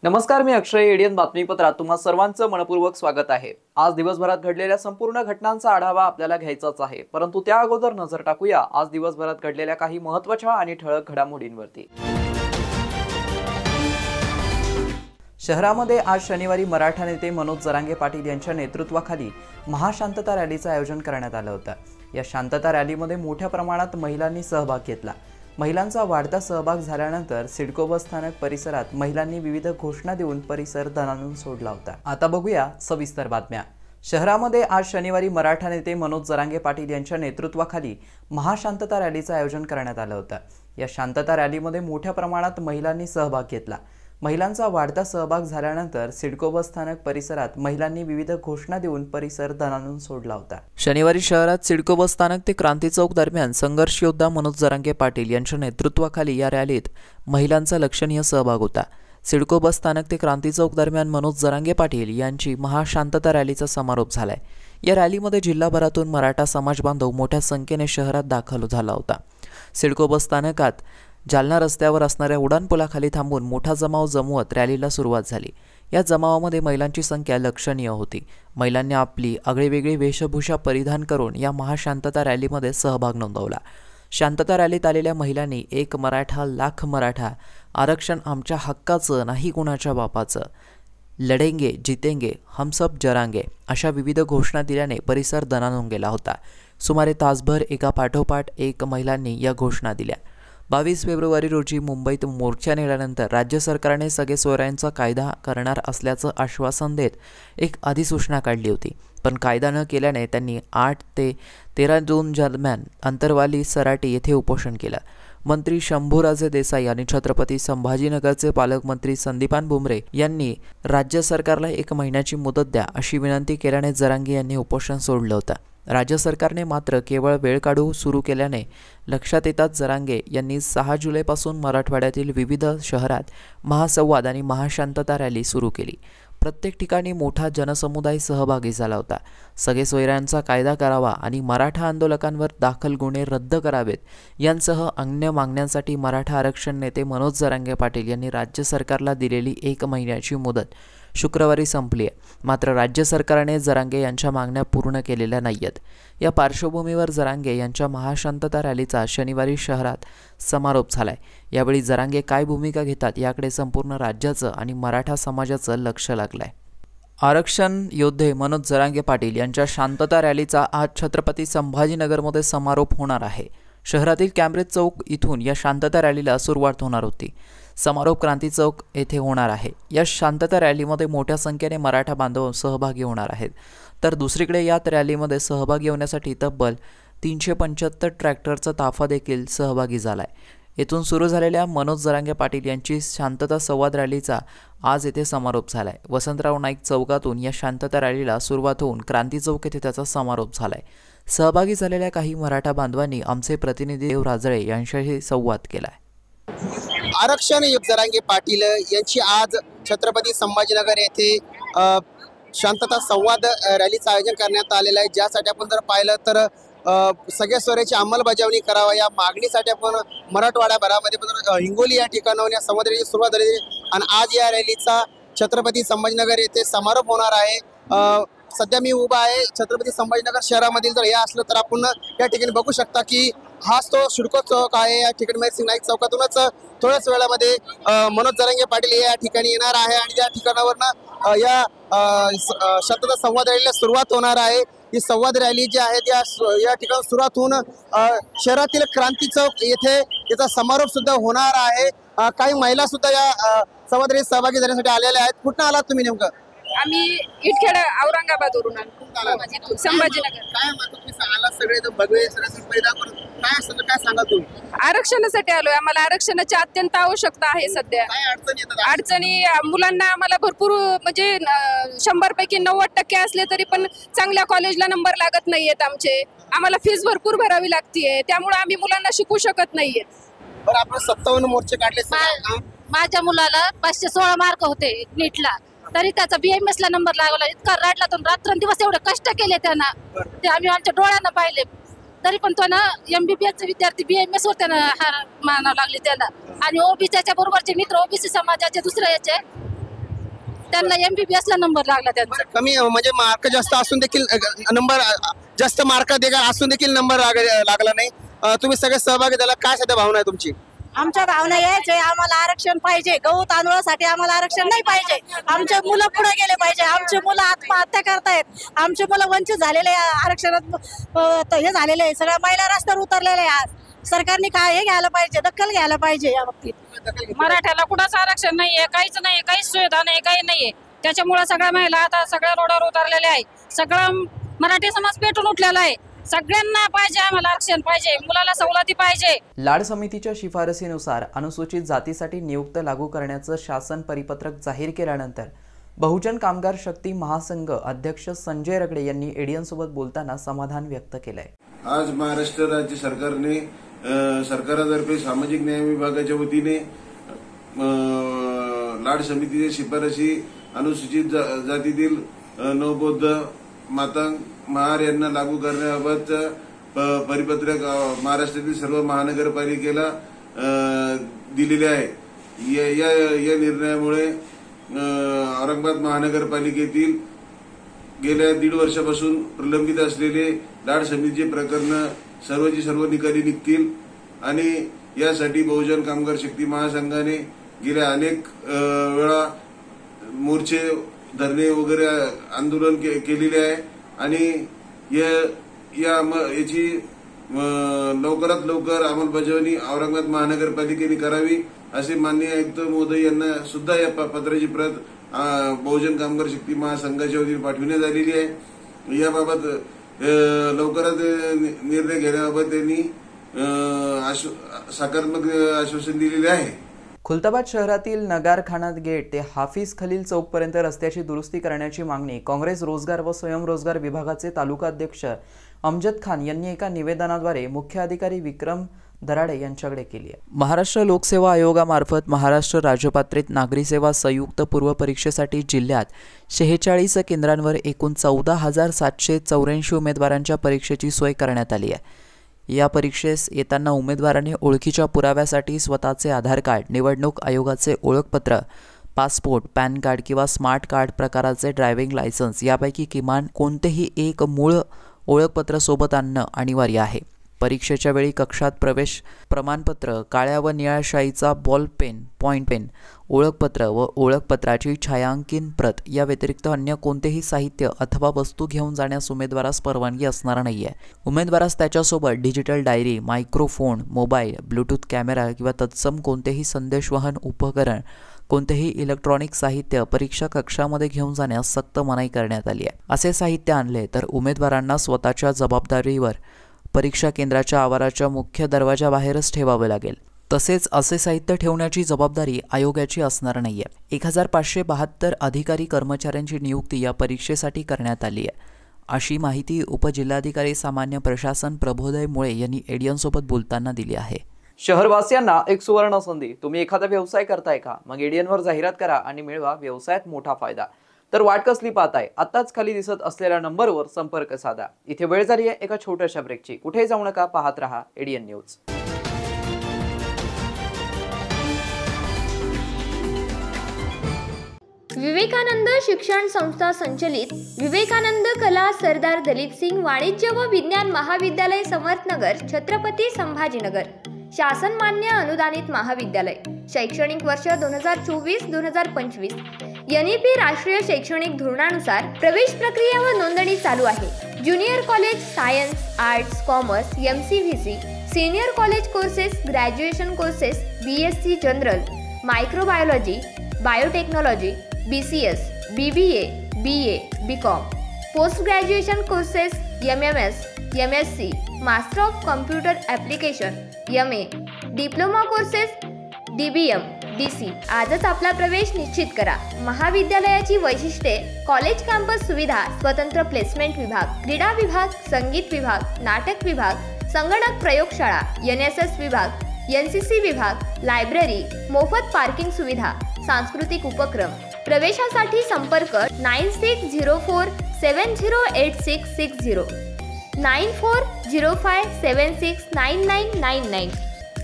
नमस्कार, मी अक्षय. एडियन बातमीपत्रात तुम्हा सर्वांचं मनपूर्वक स्वागत आहे. आज दिवसभरात घडलेल्या संपूर्ण घटनांचा आढावा आपल्याला घ्यायचाच आहे, परंतु त्या अगोदर नजर टाकूया आज दिवसभरात घडलेल्या काही महत्त्वाच्या आणि ठळक घडामोडींवरती. शहरामध्ये आज शनिवारी मराठा नेते मनोज जरांगे पाटील यांच्या नेतृत्वाखाली महाशांतता रॅलीचं आयोजन करण्यात आलं होतं. या शांतता रॅलीमध्ये मोठ्या प्रमाणात महिलांनी सहभाग घेतला. महिलांचा वाढता सहभाग झाल्यानंतर सिडको बस स्थानक परिसरात महिलांनी विविध घोषणा देऊन परिसर दणाणून सोडला होता. आता बघूया सविस्तर बातम्या. शहरामध्ये आज शनिवारी मराठा नेते मनोज जरांगे पाटील यांच्या नेतृत्वाखाली महाशांतता रॅलीचं आयोजन करण्यात आलं होतं. या शांतता रॅलीमध्ये मोठ्या प्रमाणात महिलांनी सहभाग घेतला. महिलांचा वाढता सहभाग झाल्यानंतर सिडको बस स्थानक परिसरात महिलांनी विविध घोषणा देऊन परिसर दणाणून सोडला होता. शनिवारी शहरात सिडको बस स्थानक ते क्रांती चौक दरम्यान संघर्ष योद्धा मनोज जरांगे पाटील यांच्या नेतृत्वाखाली या रॅलीत महिलांचा लक्षणीय सहभाग होता. सिडको बस स्थानक ते क्रांती चौक दरम्यान मनोज जरांगे पाटील यांची महाशांतता रॅलीचा समारोप झालाय. या रॅलीमध्ये जिल्हाभरातून मराठा समाज बांधव मोठ्या संख्येने शहरात दाखल झाला होता. सिडको बस स्थानकात जालना रस्त्यावर असणाऱ्या उड्डाणपुलाखाली थांबून मोठा जमाव जमवत रॅलीला सुरुवात झाली. या जमावामध्ये महिलांची संख्या लक्षणीय होती. महिलांनी आपली आगळीवेगळी वेशभूषा परिधान करून या महाशांतता रॅलीमध्ये सहभाग नोंदवला. शांतता रॅलीत आलेल्या महिलांनी एक मराठा लाख मराठा, आरक्षण आमच्या हक्काचं नाही कुणाच्या बापाचं, लढेंगे जितेंगे हम सब जरांगे अशा विविध घोषणा दिल्याने परिसर दणाणून गेला होता. सुमारे तासभर एका पाठोपाठ एक महिलांनी या घोषणा दिल्या. 22 फेब्रुवारी रोजी मुंबईत मोर्चा नेल्यानंतर राज्य सरकारने सगळे सोयऱ्यांचा कायदा करणार असल्याचं आश्वासन देत एक अधिसूचना काढली होती. पण कायदा न केल्याने त्यांनी 8 ते 13 जून दरम्यान अंतरवाली सराटी येथे उपोषण केलं. मंत्री शंभूराजे देसाई आणि छत्रपती संभाजीनगरचे पालकमंत्री संदीपान भुमरे यांनी राज्य सरकारला 1 महिन्याची मुदत द्या अशी विनंती केल्याने जरांगे यांनी उपोषण सोडलं होतं. राज्य सरकारने मात्र केवळ वेळ काढू सुरू केल्याने लक्षात येताच जरांगे यांनी 6 जुलैपासून मराठवाड्यातील विविध शहरात महासंवाद आणि महाशांतता रॅली सुरू केली. प्रत्येक ठिकाणी मोठा जनसमुदाय सहभागी झाला होता. सगळे सोयऱ्यांचा कायदा करावा आणि मराठा आंदोलकांवर दाखल गुन्हे रद्द करावेत यांसह अन्य मागण्यांसाठी मराठा आरक्षण नेते मनोज जरांगे पाटील यांनी राज्य सरकारला दिलेली 1 महिन्याची मुदत शुक्रवारी संपली आहे. मात्र राज्य सरकारने जरांगे यांच्या मागण्या पूर्ण केलेल्या नाहीयेत. या पार्श्वभूमीवर जरांगे यांच्या महाशांतता रॅलीचा शनिवारी शहरात समारोप झालाय. यावेळी जरांगे काय भूमिका घेतात याकडे संपूर्ण राज्याचं आणि मराठा समाजाचं लक्ष लागलंय. आरक्षण योद्धे मनोज जरांगे पाटील यांच्या शांतता रॅलीचा आज छत्रपती संभाजीनगरमध्ये समारोप होणार आहे. शहरातील कॅम्ब्रिज चौक इथून या शांतता रॅलीला सुरुवात होणार होती. समारोप क्रांती चौक येथे होणार आहे. या शांतता रॅलीमध्ये मोठ्या संख्येने मराठा बांधव सहभागी होणार आहेत. तर दुसरीकडे यात रॅलीमध्ये सहभागी होण्यासाठी तब्बल 375 ट्रॅक्टरचा ताफा देखील सहभागी झालाय. येथून सुरू झालेल्या मनोज जरांगे पाटील यांची शांतता संवाद रॅलीचा आज येथे समारोप झालाय. वसंतराव नाईक चौकातून या शांतता रॅलीला सुरुवात होऊन क्रांती चौक येथे त्याचा समारोप झालाय. सहभागी झालेल्या काही मराठा बांधवांनी आमचे प्रतिनिधी देव राजळे यांच्याशी संवाद केलाय. आरक्षण जरांगे पाटील यांची आज छत्रपती संभाजीनगर येथे शांतता संवाद रॅलीचं आयोजन करण्यात आलेलं आहे. ज्यासाठी आपण जर पाहिलं तर सगळ्या स्वराची अंमलबजावणी करावा या मागणीसाठी आपण मराठवाड्याभरामध्ये पण हिंगोली या ठिकाणाहून या संवाद रॅलीची सुरुवात झाली आणि आज या रॅलीचा छत्रपती संभाजीनगर येथे समारोप होणार आहे. सध्या मी उभा आहे छत्रपती संभाजीनगर शहरामधील. जर हे असलं तर आपण या ठिकाणी बघू शकता की हाच तो सिडको चौक आहे. या ठिकाणी महेशसिंग नाईक चौकातूनच थोड्याच वेळामध्ये मनोज जरांगे पाटील या ठिकाणी येणार आहे आणि त्या ठिकाणावरनं या शांतता संवाद रॅलीला सुरुवात होणार आहे. ही संवाद रॅली जी आहे या ठिकाणी सुरुवात होऊन शहरातील क्रांती चौक येथे याचा समारोप सुद्धा होणार आहे. काही महिला सुद्धा या संवाद रॅलीत सहभागी झाल्यासाठी आलेल्या आहेत. कुठं आलात तुम्ही नेमकं? आम्ही इटखेड औरंगाबाद वरून आलो. संभाजीनगर. काय तुम्ही आला सगळे भगवे काय असतं काय सांगा तुम्ही? आरक्षणासाठी आलोय. आम्हाला आरक्षणाची अत्यंत आवश्यकता आहे सध्या. काय अडचणी येतात? अडचणी मुलांना आम्हाला भरपूर म्हणजे 100 पैकी 90% असले तरी पण चांगल्या कॉलेजला नंबर लागत नाहीयेत आमचे. आम्हाला फीस भरपूर भरावी लागतीये, त्यामुळे आम्ही मुलांना शिकू शकत नाहीये. बरं, आपण 57 मोर्चे काढले. माझ्या मुलाला 516 मार्क होते नीटला, तरी त्याचा BMS ला नंबर लागला. इतका रडला तो, रात्रंदिवस एवढे कष्ट केले त्यांना, ते आम्ही आमच्या डोळ्यानं पाहिले. तरी पण तो ना MBBS विद्यार्थी BMS वर त्यानं हार मानावं लागली त्याला. आणि ओबीसीच्या बरोबरचे मित्र ओबीसी समाजाचे दुसरे याचे त्यांना MBBS ला नंबर लागला त्यांचा. कमी म्हणजे मार्क जास्त असून देखील नंबर जास्त मार्क असून देखील नंबर लागला नाही. तुम्ही सगळे सहभागी झाला, काय सध्या भावना आहे तुमची? आमच्या भावना यायचे, आम्हाला आरक्षण पाहिजे. गहू तांदूळासाठी आम्हाला आरक्षण नाही पाहिजे. आमचे मुलं पुढे गेले पाहिजे. आमचे मुलं आत्महत्या करतायत. आमचे मुलं वंचित झालेले, आरक्षणात हे झालेले आहे. सगळ्या महिला रस्त्यावर उतरलेले आहे. सरकारने काय हे घ्यायला पाहिजे, दखल घ्यायला पाहिजे या बाबतीत. मराठ्याला कुठंच आरक्षण नाहीये, काहीच नाही, काहीच सुविधा नाही, काही नाहीये. त्याच्यामुळे सगळ्या महिला आता सगळ्या रोडावर उतरलेल्या आहे. सगळं मराठी समाज पेटून उठलेला आहे. सगळ्यांना पाहिजे, आम्हाला आरक्षण पाहिजे, मुलाला सवलती पाहिजे. लाड समितीच्या शिफारसीनुसार अनुसूचित जातीसाठी नियुक्त लागू करण्याचं शासन परिपत्रक जाहीर केल्यानंतर बहुजन कामगार शक्ती महासंघ अध्यक्ष संजय रगडे यांनी एडीएन सोबत बोलताना समाधान व्यक्त केलंय. आज महाराष्ट्र राज्य सरकारने सरकारातर्फे सामाजिक न्याय विभागाच्या वतीने लाड समितीच्या शिफारसी अनुसूचित जातीतील नवबौद्ध मातंग महार यांना लागू करण्याबाबत परिपत्रक महाराष्ट्रातील सर्व महानगरपालिकेला दिलेले आहे. या निर्णयामुळे औरंगाबाद महानगरपालिकेतील गेल्या 1.5 वर्षापासून प्रलंबित असलेले लाड समितीचे प्रकरण सर्वची सर्व निकाली निघतील आणि यासाठी बहुजन कामगार शक्ती महासंघाने गेल्या अनेक वेळा मोर्चे, धरणे वगैरे आंदोलन केलेले आहे आणि याची लवकरात लवकर अंमलबजावणी औरंगाबाद महानगरपालिकेने करावी असे माननीय आयुक्त महोदय यांना सुद्धा या पत्राची प्रत बहुजन कामगार शक्ती महासंघाच्या वतीने पाठविण्यात आलेली आहे. याबाबत लवकरात निर्णय घेण्याबाबत त्यांनी सकारात्मक आश्वासन दिलेले आहे. खुलताबाद शहरातील नगारखाना गेट ते हाफिज खलील चौकपर्यंत रस्त्याची दुरुस्ती करण्याची मागणी काँग्रेस रोजगार व स्वयंरोजगार विभागाचे तालुका अध्यक्ष अमजद खान यांनी एका निवेदनाद्वारे मुख्य अधिकारी विक्रम दराडे यांच्याकडे केली आहे. महाराष्ट्र लोकसेवा आयोगामार्फत महाराष्ट्र राज्यपात्रित नागरी सेवा संयुक्त पूर्व परीक्षेसाठी जिल्ह्यात 46 केंद्रांवर एकूण 14,784 उमेदवारांच्या परीक्षेची सोय करण्यात आली आहे. या परीक्षेस येताना उमेदवाराने ओळखीच्या पुराव्यासाठी स्वतःचे आधार कार्ड, निवडणूक आयोगाचे ओळखपत्र, पासपोर्ट, पॅन कार्ड किंवा स्मार्ट कार्ड प्रकाराचे ड्रायव्हिंग लायसन्स यापैकी किमान कोणतेही एक मूळ ओळखपत्र सोबत आणणं अनिवार्य आहे. परीक्षेच्या वेळी कक्षात प्रवेश प्रमाणपत्र, काळ्या व निळ्या शाईचा बॉल पेन, पॉइंट पेन, ओळखपत्र व ओळखपत्राची छायांकित प्रत या व्यतिरिक्त अन्य कोणतेही साहित्य अथवा वस्तू घेऊन जाण्यास उमेदवारास परवानगी असणार नाहीये. उमेदवारास त्याच्यासोबत digital diary, microphone, mobile, Bluetooth camera किंवा तत्सम कोणतेही संदेशवहन उपकरण, कोणतेही इलेक्ट्रॉनिक साहित्य परीक्षा कक्षामध्ये घेऊन जाण्यास सक्त मनाई करण्यात आली आहे. असे साहित्य आणले तर उमेदवारांना स्वतःच्या जबाबदारीवर परीक्षा केंद्राच्या आवाराच्या मुख्य दरवाजाबाहेरच ठेवावे लागेल. तसेच असे साहित्य ठेवण्याची जबाबदारी आयोगाची असणार नाहीये. 1572 अधिकारी कर्मचाऱ्यांची नियुक्ती या परीक्षेसाठी करण्यात आली आहे, अशी माहिती उपजिल्हाधिकारी सामान्य प्रशासन प्रबोधय मुळे यांनी एडीएनसोबत बोलताना दिली आहे. शहरवासियांना एक सुवर्ण संधी. तुम्ही एखादा व्यवसाय करताय का? मग एडीएनवर जाहिरात करा आणि मिळवा व्यवसायात मोठा फायदा. तर वाट कसली पाहताय? आताच खाली दिसत असलेल्या नंबरवर संपर्क साधा. इथे वेळ झाली आहे एका छोट्याशा ब्रेकची. कुठे जाऊ नका, पाहत रहा एडीएन न्यूज. विवेकानंद शिक्षण संस्था संचलित विवेकानंद कला सरदार दलीप सिंग वाणिज्य व विज्ञान महाविद्यालय समर्थनगर, छत्रपती संभाजीनगर, शासन मान्य अनुदानित महाविद्यालय. शैक्षणिक वर्ष 2024-2025. NEP राष्ट्रीय शैक्षणिक धोरणानुसार प्रवेश प्रक्रिया व नोंदणी चालू आहे. Junior college science, arts, commerce, MCVC, senior college courses, graduation courses, BSc general, microbiology, biotechnology, BCS, BBA, BA, BCom, post graduation courses, MMS, MSc, master of computer application, MA, diploma courses, DBM, DC. आजच आपला प्रवेश निश्चित करा. महाविद्यालयाची वैशिष्ट्ये: college campus सुविधा, स्वतंत्र placement विभाग, क्रीडा विभाग, संगीत विभाग, नाटक विभाग, संगणक प्रयोगशाळा, NSS विभाग, NCC विभाग, लायब्ररी, मोफत पार्किंग सुविधा, सांस्कृतिक उपक्रम. प्रवेशासाठी संपर्क 9604708660, 9405769999,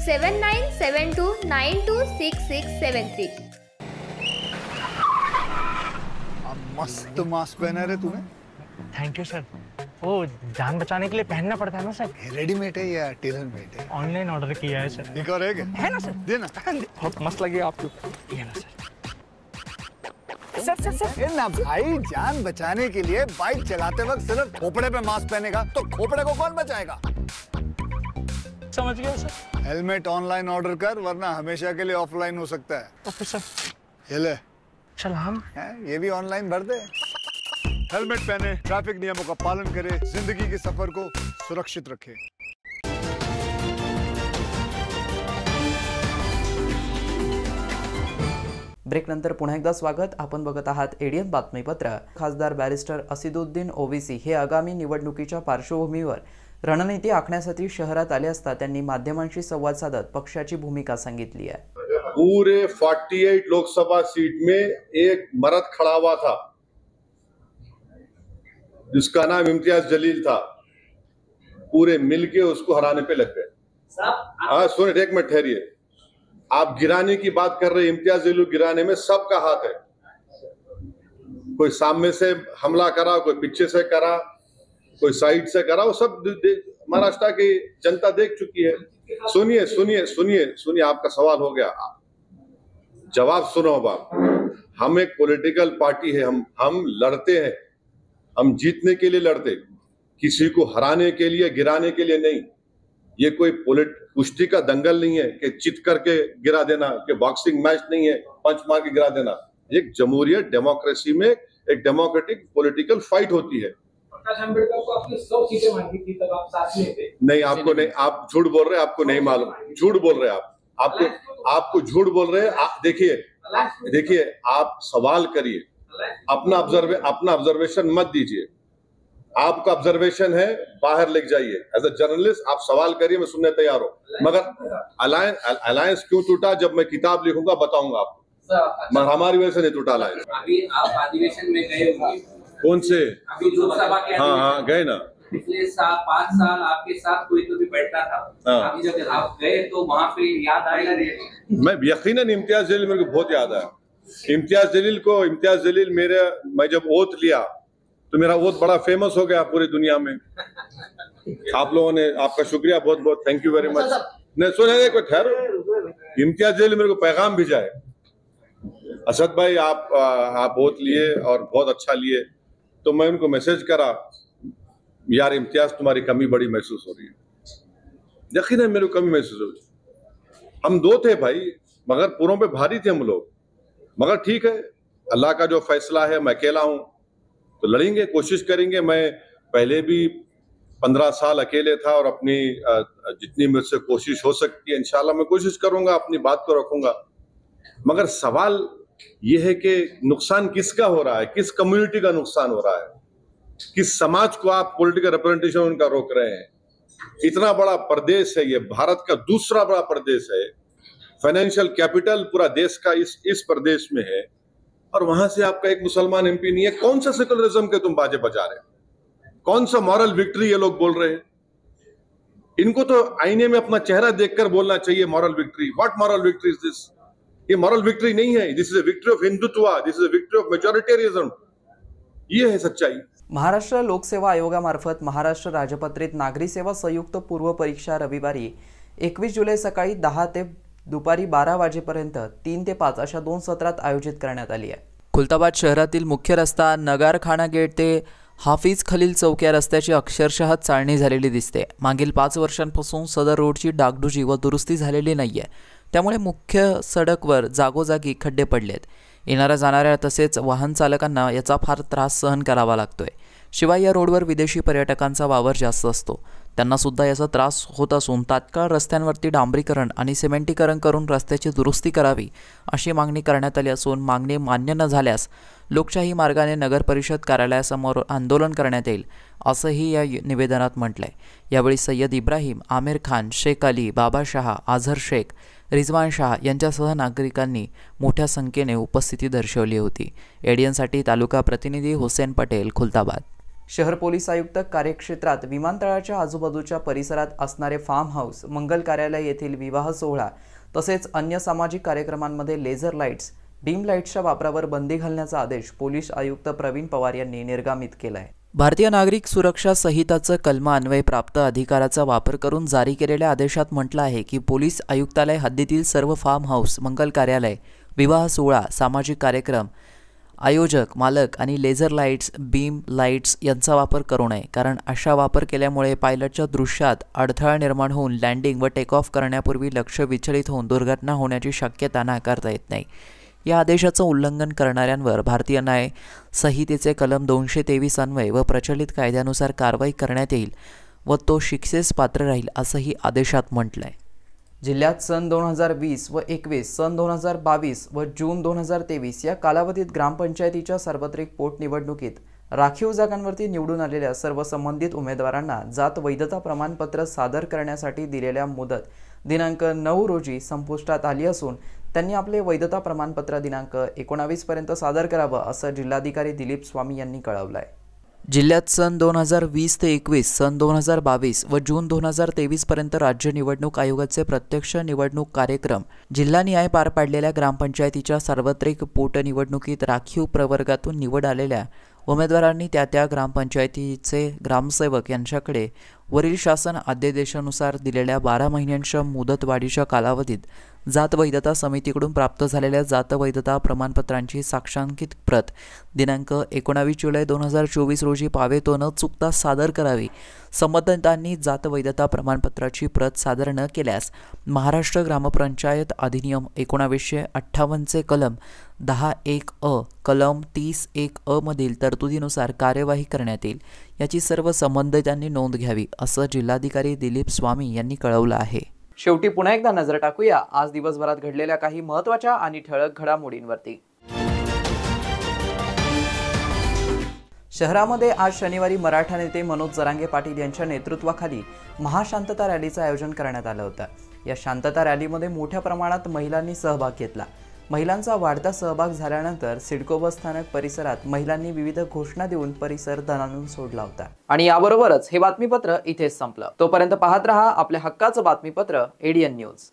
7972926673. मस्त मास्क पहना रे तूने। Thank you sir. वो जान बचाने के लिए पहनना पड़ता है ना सर। रेडीमेड है या टेलर मेड है? ऑनलाइन ऑर्डर किया है सर। एक और है क्या? है ना सर। देना। बहुत मस्त लगी आपको। ये ना सर। सर ना भाई, जान बचाने के लिए बाइक चलाते वक्त सिर्फ खोपड़े पे मास्क पहनेगा तो खोपड़े को कौन बचाएगा? समझ गया सर। हेलमेट ऑनलाइन ऑर्डर कर, वरना हमेशा के लिए ऑफलाइन हो सकता है। Okay sir. ये ले। चल हम ये भी ऑनलाइन भर दे। हेलमेट पहने, ट्रैफिक नियमों का पालन करे, जिंदगी के सफर को सुरक्षित रखे। ब्रेक नंतर पुन्हा एकदा स्वागत. आपण बघत आहात एडीएन बातमीपत्र. खासदार बॅरिस्टर असिदुद्दीन ओवेसी हे आगामी निवडणुकीच्या पार्श्वभूमीवर रणनीती आखण्यासाठी शहरात आले असता त्यांनी माध्यमांशी संवाद साधत पक्षाची भूमिका सांगितली आहे. पूरे 48 लोकसभा सीट में एक मर्द खड़ा हुआ था जिसका नाम इम्तियाज जलील था. पूरे मिलके उसको हराने पे लग गए. हाँ सुनिए, एक मिनट ठहरिए. आप गिराने की बात कर रहे हैं, इम्तियाज जलील गिराने में सबका हाथ है. कोई सामने से हमला करा, कोई पीछे से करा, कोई साइड से करा, वो सब महाराष्ट्र की जनता देख चुकी है. सुनिए सुनिए सुनिए सुनिए, आपका सवाल हो गया, जवाब सुनो. अब हम एक पॉलिटिकल पार्टी है, हम लड़ते हैं, हम जीतने के लिए लड़ते, किसी को हराने के लिए, गिराने के लिए नहीं. ये कोई कुश्ती का दंगल नहीं है कि चित करके गिरा देना, कि बॉक्सिंग मैच नहीं है पंच मार के गिरा देना. एक जमहूरियत डेमोक्रेसी में एक डेमोक्रेटिक पॉलिटिकल फाइट होती है. अम्बेडकर को आपने 100 सीटें मांगी थी, तब आप साथ में थे. नहीं, आपको नहीं, आप झूठ बोल रहे हैं, आपको नहीं मालूम, झूठ बोल रहे हैं आपको झूठ बोल रहे हैं. देखिए आप सवाल करिए, अपना ऑब्जर्वेशन मत दीजिए. आपका ऑब्जर्वेशन है, बाहर लेके जाइए. एज अ जर्नलिस्ट आप सवाल करिए, मैं सुनने तैयार हूं. मगर अलायंस क्यों टूटा, जब मैं किताब लिखूंगा बताऊंगा आपको. मगर हमारी वजह से नहीं टूटा अलायंस. अभी आप अधिवेशन में गए होंगे. कौन से? अभी लोकसभा के. हाँ गए ना. पिछले 5 साल आपके साथ कोई तो भी बैठता था. अभी जब आप गए तो वहाँ पे याद आएगा. मैं यकीनन इम्तियाज जलील मेरे को बहुत याद आया. इम्तियाज जलील मैं जब ओथ लिया तो मेरा ओथ बड़ा फेमस हो गया पूरी दुनिया में. आप लोगों ने, आपका शुक्रिया बहुत बहुत, थैंक यू वेरी मच. नहीं सुने को ठहरो. इम्तियाज जलील मेरे को पैगाम भेजा है, असद भाई आप ओथ लिए और बहुत अच्छा लिए. तो मैं उनको मैसेज करा, यार इम्तियाज तुम्हारी कमी बड़ी महसूस हो रही है. यकीनन मेरे को कमी महसूस हो रही है. हम 2 थे भाई, मगर पूरों पे भारी थे हम लोग. मगर ठीक है, अल्लाह का जो फैसला है, मैं अकेला हूं तो लड़ेंगे, कोशिश करेंगे. मैं पहले भी 15 साल अकेले था और अपनी जितनी मुझसे कोशिश हो सकती है इंशाल्लाह मैं कोशिश करूंगा, अपनी बात को रखूंगा. मगर सवाल ये है कि नुकसान किसका हो रहा है, किस कम्युनिटी का नुकसान हो रहा है, किस समाज को आप पॉलिटिकल रिप्रेजेंटेशन उनका रोक रहे हैं. इतना बड़ा प्रदेश है ये, भारत का दूसरा बड़ा प्रदेश है, फाइनेंशियल कैपिटल पूरा देश का इस प्रदेश में है, और वहां से आपका एक मुसलमान MP नहीं है. कौन सा सेकुलरिज्म के तुम बाजे बजा रहे हैं? कौन सा मॉरल विक्ट्री ये लोग बोल रहे हैं? इनको तो आईने में अपना चेहरा देखकर बोलना चाहिए moral victory. What moral victory is this? ये मॉरल विक्ट्री नहीं है. This is a victory of Hindutva, this is a victory of majoritarianism. ये है सच्चाई. महाराष्ट्र लोकसेवा आयोगामार्फत महाराष्ट्र राजपत्रित नागरी सेवा संयुक्त पूर्व परीक्षा रविवारी 21 जुलै सकाळी 10 ते दुपारी 12 वाजेपर्यंत 3 ते 5 अशा 2 सत्रात आयोजित करण्यात आली आहे. खुलताबाद शहरातील मुख्य रस्ता नगारखाना गेट ते हाफिज खलील चौक या रस्त्याची अक्षरशः चाळणी झालेली दिसते. मागील 5 वर्षांपासून सदर रोडची डागडुजी व दुरुस्ती झालेली नाहीये, त्यामुळे मुख्य सडकवर जागोजागी खड्डे पडलेत. येणाऱ्या जाणाऱ्या तसेच वाहन चालकांना याचा फार त्रास सहन करावा लागतोय. शिवाय या रोडवर विदेशी पर्यटकांचा वावर जास्त असतो, त्यांना सुद्धा याचा त्रास होत असून तात्काळ रस्त्यांवरती डांबरीकरण आणि सिमेंटीकरण करून रस्त्याची दुरुस्ती करावी अशी मागणी करण्यात आली असून मागणी मान्य न झाल्यास लोकशाही मार्गाने नगर परिषद कार्यालयासमोर आंदोलन करण्यात येईल असंही या निवेदनात म्हटलंय। यावेळी सय्यद इब्राहिम, आमिर खान, शेख अली, बाबा शाह, आझर शेख, रिजवान शाह यांच्यासह नागरिकांनी मोठ्या संख्येने उपस्थिती दर्शवली होती। एडीएनसाठी तालुका प्रतिनिधी हुसेन पटेल, खुलताबाद। शहर पोलीस आयुक्त कार्यक्षेत्रात विमानतळाच्या आजूबाजूच्या परिसरात असणारे फार्म हाऊस, मंगल कार्यालय येथील विवाह सोहळा तसेच अन्य सामाजिक कार्यक्रमांमध्ये लेझर लाईट्स, डीम लाईट्सच्या वापरावर बंदी घालण्याचा आदेश पोलीस आयुक्त प्रवीण पवार यांनी निर्गमित केलाय। भारतीय नागरिक सुरक्षा संहिताचं कलम अन्वय प्राप्त अधिकाराचा वापर करून जारी केलेल्या आदेशात म्हटलं आहे की पोलीस आयुक्तालय हद्दीतील सर्व फार्म हाऊस, मंगल कार्यालय, विवाह सोहळा, सामाजिक कार्यक्रम आयोजक, मालक आणि लेझर लाईट्स, बीम लाईट्स यांचा वापर करू नये, कारण अशा वापर केल्यामुळे पायलटच्या दृश्यात अडथळा निर्माण होऊन लँडिंग व टेक ऑफ करण्यापूर्वी लक्ष विचलित होऊन दुर्घटना होण्याची शक्यता नाकारता येत नाही। या आदेशाचं उल्लंघन करणाऱ्यांवर भारतीय न्याय संहितेचे कलम 223 अन्वय व प्रचलित कायद्यानुसार कारवाई करण्यात येईल व तो शिक्षेस पात्र राहील असंही आदेशात म्हटलंय। जिल्ह्यात सन 2020 व 21, सन 2022 व जून 2023 या कालावधीत ग्रामपंचायतीच्या सार्वत्रिक पोटनिवडणुकीत राखीव जागांवरती निवडून आलेल्या सर्व संबंधित उमेदवारांना जात वैधता प्रमाणपत्र सादर करण्यासाठी दिलेल्या मुदत दिनांक 9 रोजी संपुष्टात आली असून त्यांनी आपले वैधता प्रमाणपत्र दिनांक 19 पर्यंत सादर करावं असं जिल्हाधिकारी दिलीप स्वामी यांनी कळवलंय। जिल्ह्यात सन 2020 ते 21, सन 2022 व जून 2023 पर्यंत राज्य निवडणूक आयोगाचे प्रत्यक्ष निवडणूक कार्यक्रम जिल्हानिहाय पार पाडलेल्या ग्रामपंचायतीच्या सार्वत्रिक पोटनिवडणुकीत राखीव प्रवर्गातून निवड आलेल्या उमेदवारांनी त्या ग्रामपंचायतीचे ग्रामसेवक यांच्याकडे वरील शासन अध्यादेशानुसार दिलेल्या 12 महिन्यांच्या मुदतवाढीच्या कालावधीत जात वैधता समितीकडून प्राप्त झालेल्या जात वैधता प्रमाणपत्रांची साक्षांकित प्रत दिनांक 19 जुलै 2024 रोजी पावेतो न चुकता सादर करावी। संबंधितांनी जात वैधता प्रमाणपत्राची प्रत सादर न केल्यास महाराष्ट्र ग्रामपंचायत अधिनियम 1958 चे कलम 10(1)(अ), कलम 30(1)(अ) मधील तरतुदीनुसार कार्यवाही करण्यात येईल। याची सर्व संबंधितांनी नोंद घ्यावी असं जिल्हाधिकारी दिलीप स्वामी यांनी कळवलं आहे। शेवटी पुन्हा एकदा नजर टाकूया आज दिवसभरात घडलेल्या काही महत्त्वाच्या आणि ठळक घडामोडींवरती। शहरामध्ये आज शनिवारी मराठा नेते मनोज जरांगे पाटील यांच्या नेतृत्वाखाली महाशांतता रॅलीचं आयोजन करण्यात आलं होतं। या शांतता रॅलीमध्ये मोठ्या प्रमाणात महिलांनी सहभाग घेतला। महिलांचा वाढता सहभाग झाल्यानंतर सिडको बस स्थानक परिसरात महिलांनी विविध घोषणा देऊन परिसर दणाणून सोडला होता। आणि याबरोबरच हे बातमीपत्र इथेच संपलं। तोपर्यंत पाहत रहा आपल्या हक्काचं बातमीपत्र एडीएन न्यूज।